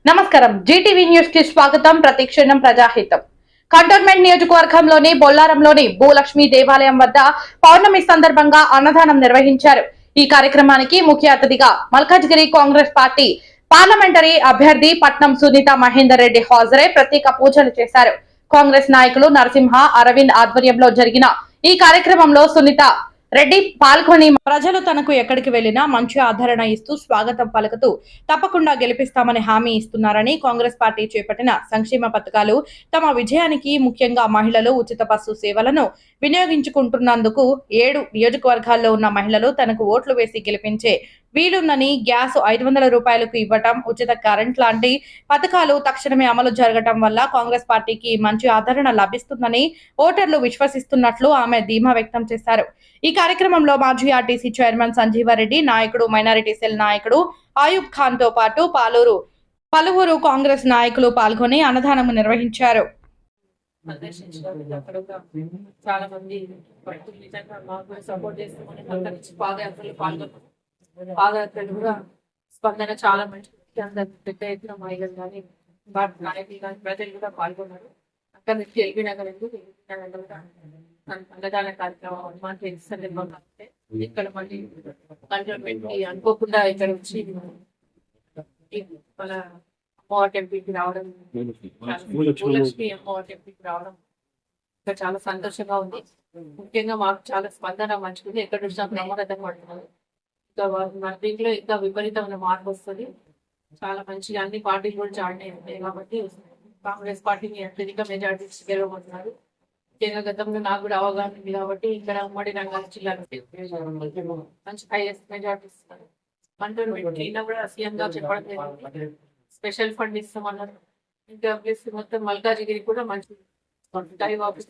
నమస్కారం Zee TV news కి స్వాగతం. ప్రతిక్షణం ప్రజాహితం. కంటోన్మెంట్ నియోజకవర్గంలోని బొల్లారంలోని భూలక్ష్మి దేవాలయం వద్ద పౌర్ణమి సందర్భంగా అన్నదానం నిర్వహించారు. ఈ కార్యక్రమానికి ముఖ్య అతిథిగా మల్కాజ్గిరి కాంగ్రెస్ పార్టీ పార్లమెంటరీ అభ్యర్థి పట్నం సునీత మహేందర్ రెడ్డి హాజరై ప్రత్యేక పూజలు చేశారు. కాంగ్రెస్ నాయకులు నరసింహ, అరవింద్ ఆధ్వర్యంలో జరిగిన ఈ కార్యక్రమంలో సునీత రెడ్డి పాల్గొని ప్రజలు తనకు ఎక్కడికి వెళ్లినా మంచి ఆదరణ ఇస్తూ స్వాగతం పలుకుతూ తప్పకుండా గెలిపిస్తామని హామీ ఇస్తున్నారని, కాంగ్రెస్ పార్టీ చేపట్టిన సంక్షేమ పథకాలు తమ విజయానికి ముఖ్యంగా మహిళలు ఉచిత బస్సు సేవలను వినియోగించుకుంటున్నందుకు 7 నియోజకవర్గాల్లో ఉన్న మహిళలు తనకు ఓట్లు వేసి గెలిపించే వీలుందని, గ్యాస్ 500 రూపాయలకు ఇవ్వటం, ఉచిత కరెంట్ లాంటి పథకాలు తక్షణమే అమలు జరగటం వల్ల కాంగ్రెస్ పార్టీకి మంచి ఆదరణ లభిస్తుందని ఓటర్లు విశ్వసిస్తున్నట్లు ఆమె ధీమా వ్యక్తం చేశారు. ఈ కార్యక్రమంలో మాజీ ఆర్టీసీ చైర్మన్ సంజీవారెడ్డి, నాయకుడు మైనారిటీ సెల్ నాయకుడు ఆయూబ్ ఖాన్ తో పాటు పలువురు కాంగ్రెస్ నాయకులు పాల్గొని అన్నదానం నిర్వహించారు. చాలా మంది సపోర్ట్ చేస్తామని పాదయాత్రలు కూడా స్పందన చాలా మంచి పెద్ద ఎత్తున మహిళలు కానీ నాయకులు కానీ ప్రజలు కూడా పాల్గొన్నారు. అక్కడ నుంచి ఎల్బీ నగర్ అన్నదాన కార్యక్రమం సందర్భంగా ఇక్కడ మళ్ళీ కంటోన్మెంట్ అనుకోకుండా ఇక్కడ వచ్చి మన అమ్మవారి టెంపుల్కి రావడం, భూలక్ష్మి అమ్మవారి టెంపుల్కి రావడం ఇంకా చాలా సంతోషంగా ఉంది. ముఖ్యంగా మాకు చాలా స్పందన మంచిది. ఎక్కడ చూసినా ప్రమాదంగా పడుతున్నారు. ఇంకా మన దీంట్లో ఇంకా విపరీతమైన మార్పు వస్తుంది. చాలా మంచిగా అన్ని పార్టీలు కూడా జాయిన్ అయ్యాయి కాబట్టి కాంగ్రెస్ పార్టీని అత్యధిక మెజార్టీ గెలవబోతున్నారు. ముఖ్యంగా గతంలో నాకు కూడా అవగాహన ఉంది కాబట్టి ఇక్కడ ఉమ్మడి రంగారెడ్డి జిల్లాలో మంచి హైయెస్ట్ మెజార్టీ ఇస్తారు. కంటోన్మెంట్ కూడా సీఎం గా చెప్పడం జరిగింది. స్పెషల్ ఫండ్ ఇస్తామన్నారు. ఇంకా మొత్తం మల్కాజిగిరి కూడా మంచి డైవ్ ఆఫీస్